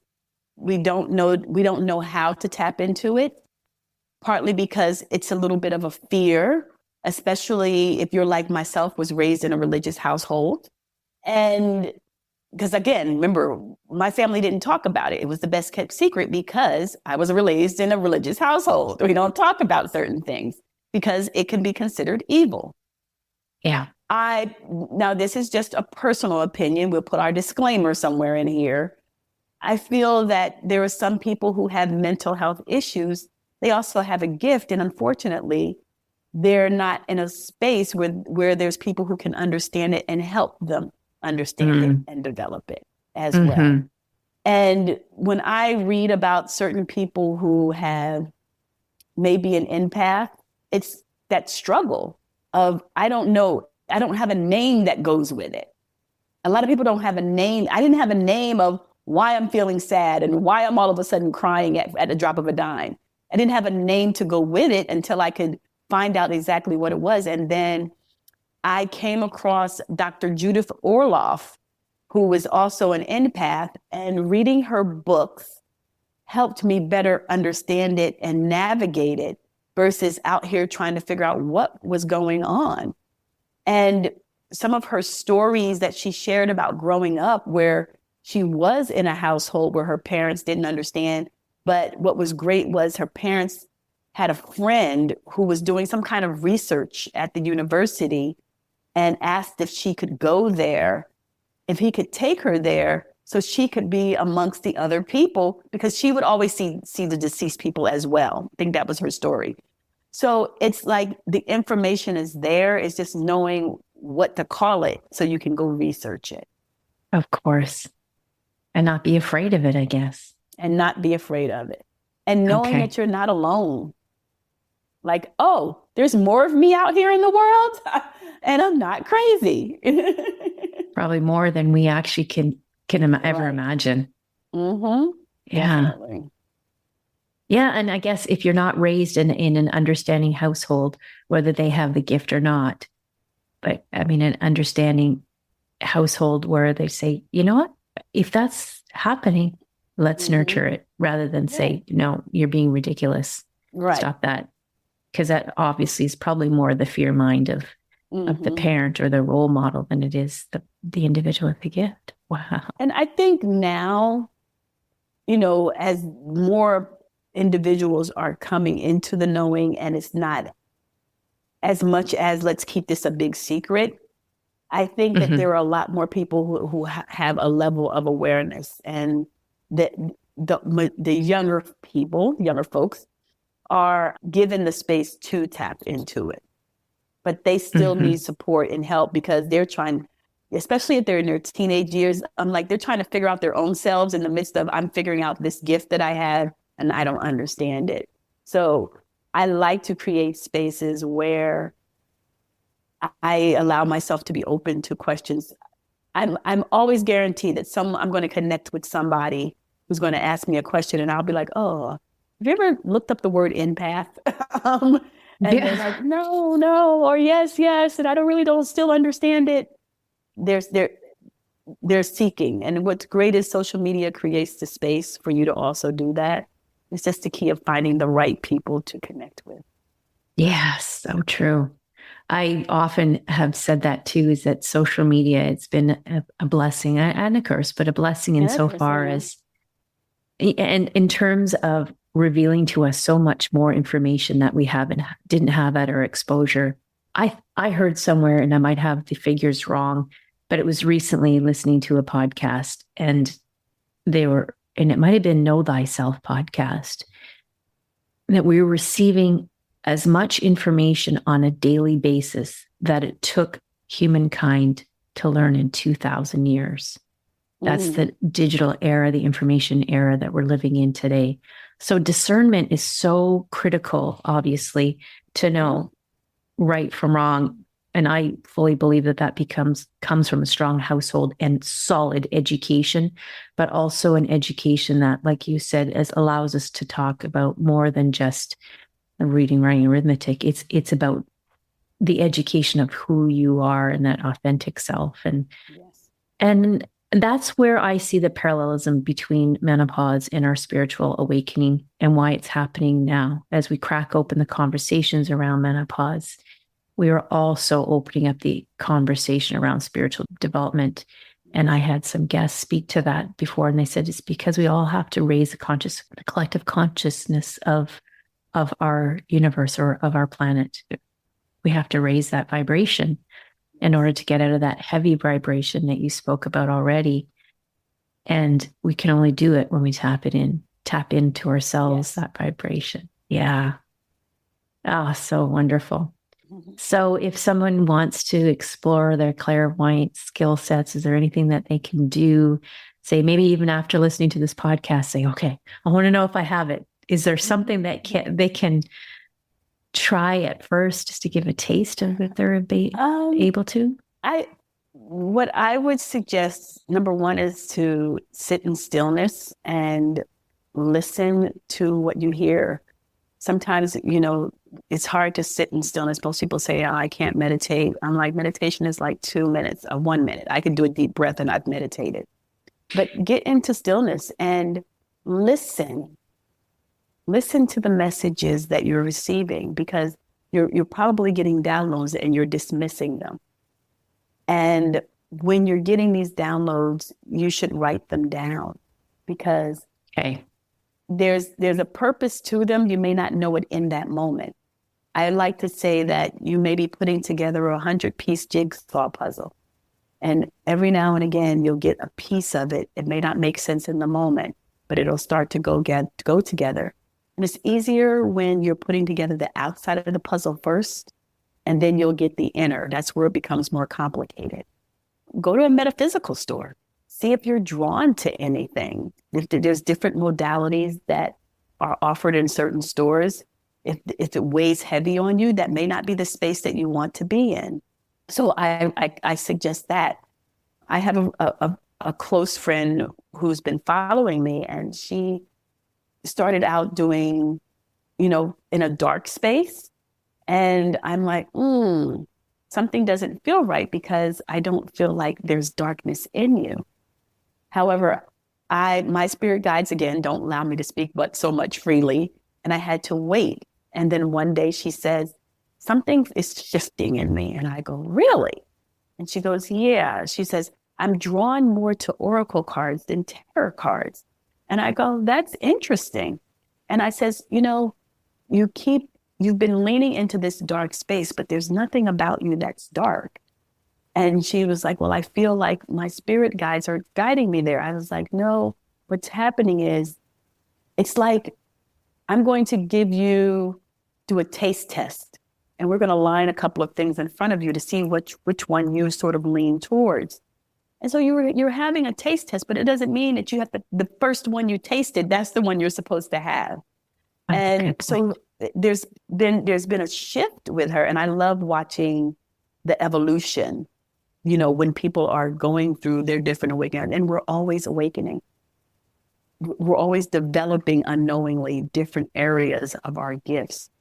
we don't know how to tap into it. Partly because it's a little bit of a fear, especially if you're like myself, was raised in a religious household. And because again, remember, my family didn't talk about it. It was the best kept secret because I was raised in a religious household. We don't talk about certain things because it can be considered evil. Yeah. Now this is just a personal opinion. We'll put our disclaimer somewhere in here. I feel that there are some people who have mental health issues. They also have a gift, and unfortunately, they're not in a space where there's people who can understand it and help them understand it and develop it as well. And when I read about certain people who have maybe an empath, it's that struggle of, I don't know, I don't have a name that goes with it. A lot of people don't have a name. I didn't have a name of why I'm feeling sad and why I'm all of a sudden crying at the drop of a dime. I didn't have a name to go with it until I could find out exactly what it was. And then I came across Dr. Judith Orloff, who was also an empath, and reading her books helped me better understand it and navigate it versus out here trying to figure out what was going on. And some of her stories that she shared about growing up, where she was in a household where her parents didn't understand. But what was great was her parents had a friend who was doing some kind of research at the university and asked if she could go there, if he could take her there so she could be amongst the other people, because she would always see the deceased people as well. I think that was her story. So it's like the information is there. It's just knowing what to call it so you can go research it. Of course. And not be afraid of it, I guess. And not be afraid of it. And knowing that you're not alone. Like, oh, there's more of me out here in the world and I'm not crazy. Probably more than we actually can ever imagine. Mm-hmm. Yeah. Definitely. Yeah. And I guess if you're not raised in an understanding household, whether they have the gift or not, but I mean, an understanding household where they say, you know what, if that's happening, let's nurture it rather than say, no, you're being ridiculous. Right. Stop that. Because that obviously is probably more the fear mind of the parent or the role model than it is the individual with the gift. Wow. And I think now, as more individuals are coming into the knowing, and it's not as much as let's keep this a big secret, I think that there are a lot more people who have a level of awareness, and that the younger folks are given the space to tap into it. But they still need support and help because they're trying, especially if they're in their teenage years, they're trying to figure out their own selves in the midst of, I'm figuring out this gift that I have and I don't understand it. So I like to create spaces where I allow myself to be open to questions. I'm always guaranteed that I'm going to connect with somebody who's going to ask me a question, and I'll be like, oh, have you ever looked up the word empath? They're like, no, or yes, and I don't still understand it. They're seeking. And what's great is social media creates the space for you to also do that. It's just the key of finding the right people to connect with. Yes, so true. I often have said that too, is that social media, it's been a blessing and a curse, but a blessing insofar as, and in terms of revealing to us so much more information that we didn't have at our exposure. I heard somewhere, and I might have the figures wrong, but it was recently listening to a podcast, and it might have been Know Thyself podcast, that we were receiving as much information on a daily basis that it took humankind to learn in 2,000 years. That's the digital era, the information era that we're living in today. So discernment is so critical, obviously, to know right from wrong. And I fully believe that comes from a strong household and solid education, but also an education that, like you said, allows us to talk about more than just reading, writing, arithmetic. It's about the education of who you are and that authentic self. And that's where I see the parallelism between menopause and our spiritual awakening, and why it's happening now. As we crack open the conversations around menopause, we are also opening up the conversation around spiritual development. And I had some guests speak to that before, and they said it's because we all have to raise the collective consciousness of our universe or of our planet. We have to raise that vibration in order to get out of that heavy vibration that you spoke about already. And we can only do it when we tap into ourselves, that vibration. Yeah. Oh, so wonderful. So if someone wants to explore their clairvoyant skill sets, is there anything that they can do? Say, maybe even after listening to this podcast, say, okay, I want to know if I have it. Is there something that they can try at first just to give a taste of if they're able to? What I would suggest, number one, is to sit in stillness and listen to what you hear. sometimes, it's hard to sit in stillness. Most people say, oh, I can't meditate. I'm like, meditation is like 2 minutes or 1 minute. I can do a deep breath and I've meditated. But get into stillness and listen. Listen to the messages that you're receiving, because you're probably getting downloads and you're dismissing them. And when you're getting these downloads, you should write them down, because there's a purpose to them. You may not know it in that moment. I like to say that you may be putting together a 100-piece jigsaw puzzle. And every now and again, you'll get a piece of it. It may not make sense in the moment, but it'll start to go together. And it's easier when you're putting together the outside of the puzzle first, and then you'll get the inner. That's where it becomes more complicated. Go to a metaphysical store. See if you're drawn to anything. If there's different modalities that are offered in certain stores, if it weighs heavy on you, that may not be the space that you want to be in. So I suggest that. I have a close friend who's been following me, and she started out doing, in a dark space. And I'm like, something doesn't feel right, because I don't feel like there's darkness in you. However, my spirit guides, again, don't allow me to speak but so much freely. And I had to wait. And then one day she says, something is shifting in me. And I go, really? And she goes, yeah. She says, I'm drawn more to oracle cards than tarot cards. And I go, that's interesting. And I says, you've been leaning into this dark space, but there's nothing about you that's dark. And she was like, well, I feel like my spirit guides are guiding me there. I was like, no, what's happening is, it's like, I'm going to do a taste test. And we're going to line a couple of things in front of you to see which one you sort of lean towards. And so you're having a taste test, but it doesn't mean that you have the first one you tasted, that's the one you're supposed to have. And so there's been a shift with her. And I love watching the evolution, when people are going through their different awakening. And we're always awakening. We're always developing unknowingly different areas of our gifts.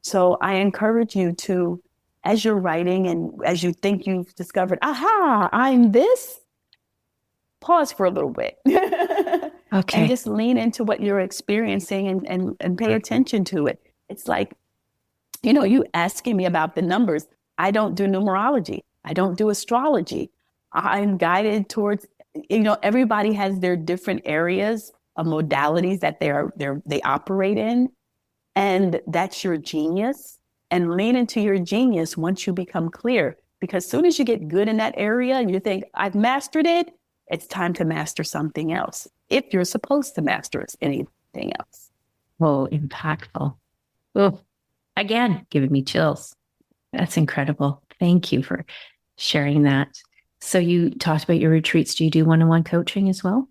So I encourage you to, as you're writing and as you think you've discovered, aha, I'm this, pause for a little bit. Okay. And just lean into what you're experiencing and pay attention to it. It's like, you asking me about the numbers. I don't do numerology. I don't do astrology. I'm guided towards, everybody has their different areas of modalities that they operate in. And that's your genius. And lean into your genius once you become clear. Because as soon as you get good in that area and you think, I've mastered it, it's time to master something else, if you're supposed to master anything else. Oh, impactful. Oh, again, giving me chills. That's incredible. Thank you for sharing that. So you talked about your retreats. Do you do one-on-one coaching as well?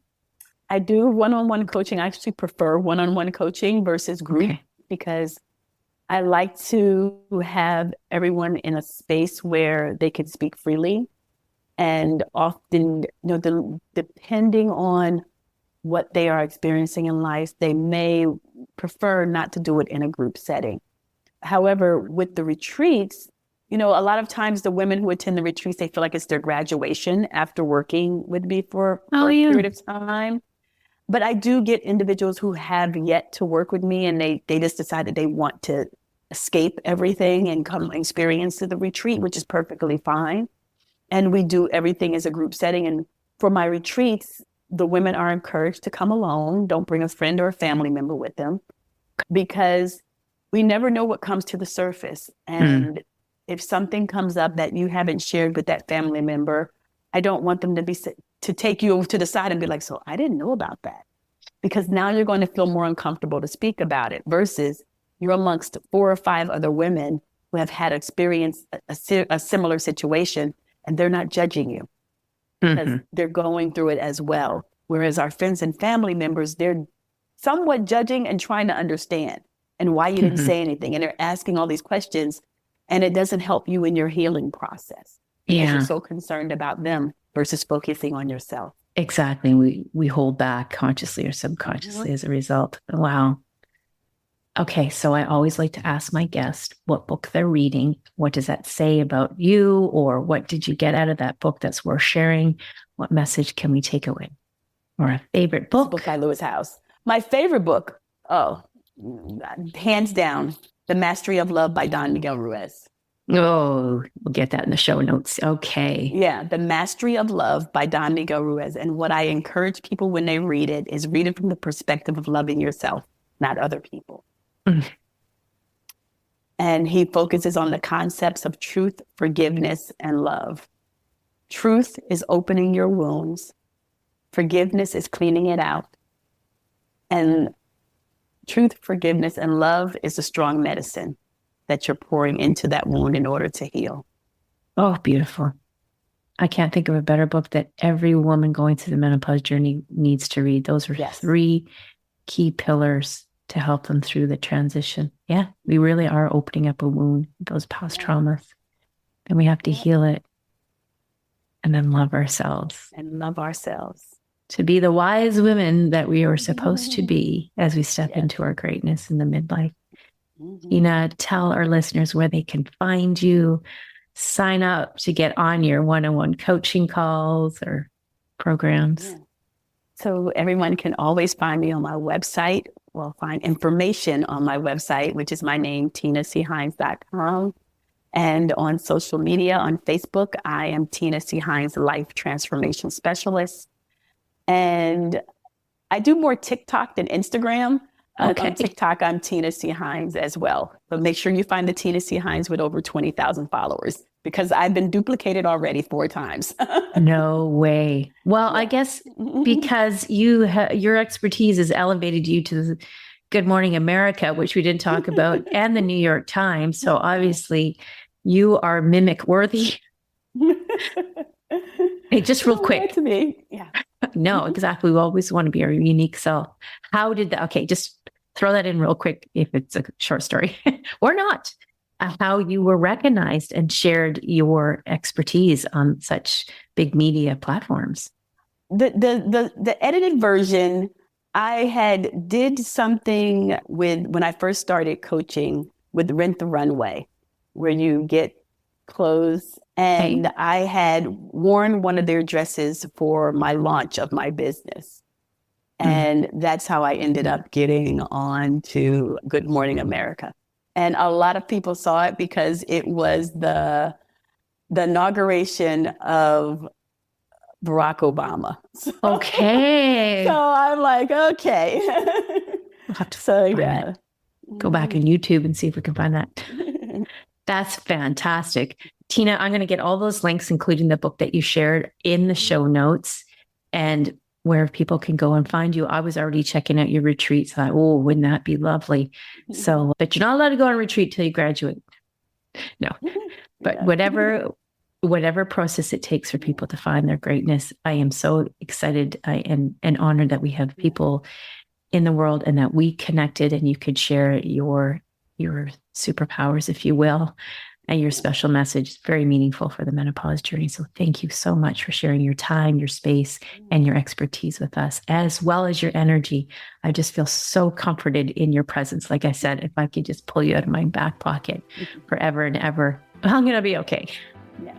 I do one-on-one coaching. I actually prefer one-on-one coaching versus group, because I like to have everyone in a space where they can speak freely. And often, depending on what they are experiencing in life, they may prefer not to do it in a group setting. However, with the retreats, a lot of times the women who attend the retreats, they feel like it's their graduation after working with me for a period of time. But I do get individuals who have yet to work with me, and they just decide that they want to escape everything and come experience the retreat, which is perfectly fine. And we do everything as a group setting. And for my retreats, the women are encouraged to come alone. Don't bring a friend or a family member with them, because we never know what comes to the surface. And if something comes up that you haven't shared with that family member, I don't want them to take you to the side and be like, so I didn't know about that. Because now you're going to feel more uncomfortable to speak about it, versus you're amongst 4 or 5 other women who have had experienced a similar situation, and they're not judging you because they're going through it as well. Whereas our friends and family members, they're somewhat judging and trying to understand and why you didn't say anything. And they're asking all these questions, and it doesn't help you in your healing process. Because you're so concerned about them versus focusing on yourself. Exactly. We hold back consciously or subconsciously as a result. Wow. Okay, so I always like to ask my guest what book they're reading. What does that say about you? Or what did you get out of that book that's worth sharing? What message can we take away? Or a favorite This book? book by Lewis House. My favorite book, oh, hands down, The Mastery of Love by Don Miguel Ruiz. Oh, we'll get that in the show notes. Okay. Yeah, The Mastery of Love by Don Miguel Ruiz. And what I encourage people when they read it is read it from the perspective of loving yourself, not other people. Mm. And he focuses on the concepts of truth, forgiveness, and love. Truth is opening your wounds. Forgiveness is cleaning it out. And truth, forgiveness, and love is a strong medicine that you're pouring into that wound in order to heal. Oh, beautiful. I can't think of a better book that every woman going through the menopause journey needs to read. Those are three key pillars to help them through the transition. Yeah, we really are opening up a wound, those past traumas, and we have to heal it and then love ourselves. And love ourselves. To be the wise women that we are supposed to be as we step into our greatness in the midlife. Tina, tell our listeners where they can find you, sign up to get on your one-on-one coaching calls or programs. Yeah. So everyone can always find me on my website. Well, find information on my website, which is my name, tinachines.com. And on social media, on Facebook, I am Tina C. Hines, Life Transformation Specialist. And I do more TikTok than Instagram. Okay. On TikTok, I'm Tina C. Hines as well. But make sure you find the Tina C. Hines with over 20,000 followers because I've been duplicated already 4 times. No way. Well, I guess because your expertise has elevated you to the Good Morning America, which we didn't talk about, and the New York Times. So obviously you are mimic worthy. Hey, just real quick. To me. Yeah. No, exactly. We always want to be our unique self. How did that? Okay, just throw that in real quick if it's a short story or not. How you were recognized and shared your expertise on such big media platforms. The edited version, I did something with when I first started coaching with Rent the Runway, where you get clothes. And I had worn one of their dresses for my launch of my business. And that's how I ended up getting on to Good Morning America. And a lot of people saw it because it was the inauguration of Barack Obama. Okay. So I'm like, okay. We'll have to go back on YouTube and see if we can find that. That's fantastic. Tina, I'm going to get all those links, including the book that you shared, in the show notes and where people can go and find you. I was already checking out your retreats. I thought, oh, wouldn't that be lovely? So, but you're not allowed to go on retreat till you graduate. No, but whatever process it takes for people to find their greatness, I am so excited and honored that we have people in the world and that we connected and you could share your superpowers, if you will, and your special message. It's very meaningful for the menopause journey. So thank you so much for sharing your time, your space, and your expertise with us, as well as your energy. I just feel so comforted in your presence. Like I said, if I could just pull you out of my back pocket forever and ever, I'm going to be okay. Yeah.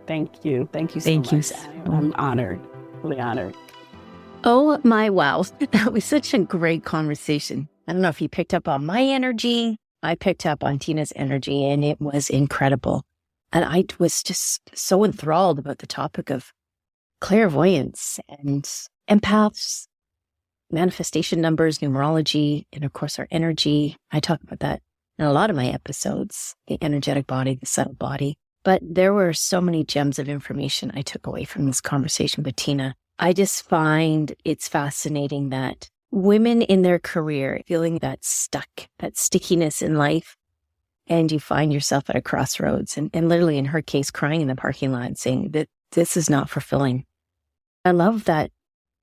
Thank you. Thank you so much. I'm honored, really honored. Oh my, wow. That was such a great conversation. I don't know if you picked up on my energy. I picked up on Tina's energy and it was incredible. And I was just so enthralled about the topic of clairvoyance and empaths, manifestation numbers, numerology, and of course our energy. I talk about that in a lot of my episodes, the energetic body, the subtle body. But there were so many gems of information I took away from this conversation with Tina. I just find it's fascinating that women in their career feeling that stickiness in life, and you find yourself at a crossroads and literally in her case, crying in the parking lot saying that this is not fulfilling. I love that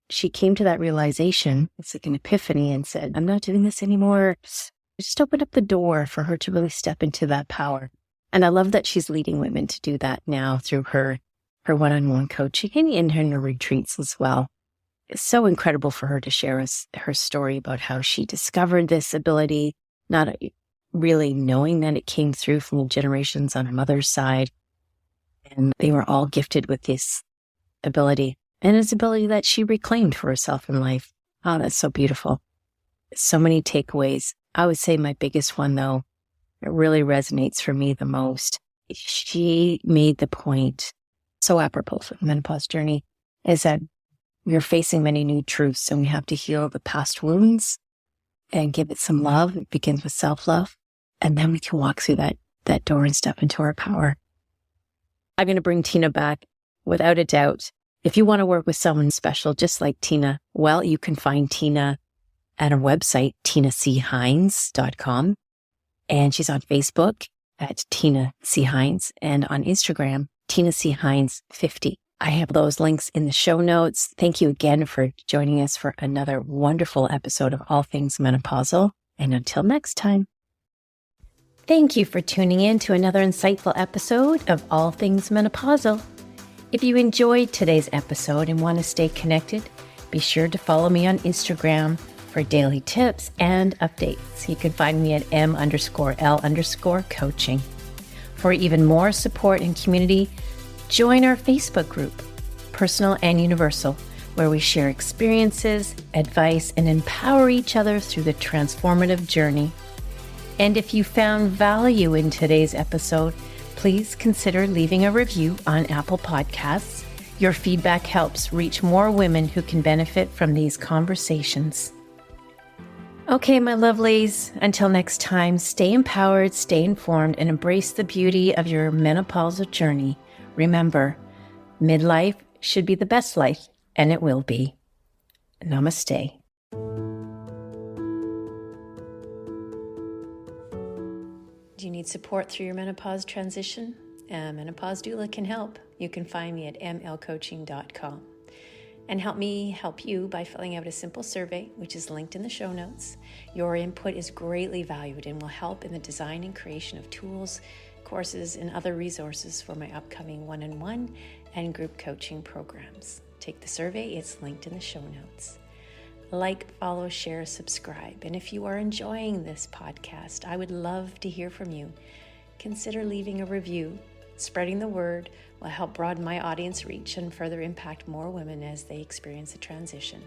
she came to that realization. It's like an epiphany and said, I'm not doing this anymore. Just opened up the door for her to really step into that power. And I love that she's leading women to do that now through her one-on-one coaching and in her retreats as well. it's so incredible for her to share us her story about how she discovered this ability, not really knowing that it came through from generations on her mother's side. And they were all gifted with this ability. And it's ability that she reclaimed for herself in life. Oh, that's so beautiful. So many takeaways. I would say my biggest one, though, it really resonates for me the most. She made the point, so apropos for the menopause journey, is that we are facing many new truths and we have to heal the past wounds and give it some love. It begins with self-love. And then we can walk through that door and step into our power. I'm going to bring Tina back without a doubt. If you want to work with someone special, just like Tina, well, you can find Tina at her website, tinachines.com. And she's on Facebook at Tina C. Hines and on Instagram, Tina C. Hines 50. I have those links in the show notes. Thank you again for joining us for another wonderful episode of All Things Menopausal. And until next time. Thank you for tuning in to another insightful episode of All Things Menopausal. If you enjoyed today's episode and want to stay connected, be sure to follow me on Instagram for daily tips and updates. You can find me at m_l_coaching. For even more support and community, join our Facebook group, Personal and Universal, where we share experiences, advice, and empower each other through the transformative journey. And if you found value in today's episode, please consider leaving a review on Apple Podcasts. Your feedback helps reach more women who can benefit from these conversations. Okay, my lovelies, until next time, stay empowered, stay informed, and embrace the beauty of your menopausal journey. Remember, midlife should be the best life, and it will be. Namaste. Do you need support through your menopause transition? A menopause doula can help. You can find me at mlcoaching.com. And help me help you by filling out a simple survey, which is linked in the show notes. Your input is greatly valued and will help in the design and creation of tools, courses, and other resources for my upcoming one-on-one and group coaching programs. Take the survey, it's linked in the show notes. Like, follow, share, subscribe. And if you are enjoying this podcast, I would love to hear from you. Consider leaving a review. Spreading the word will help broaden my audience reach and further impact more women as they experience a transition.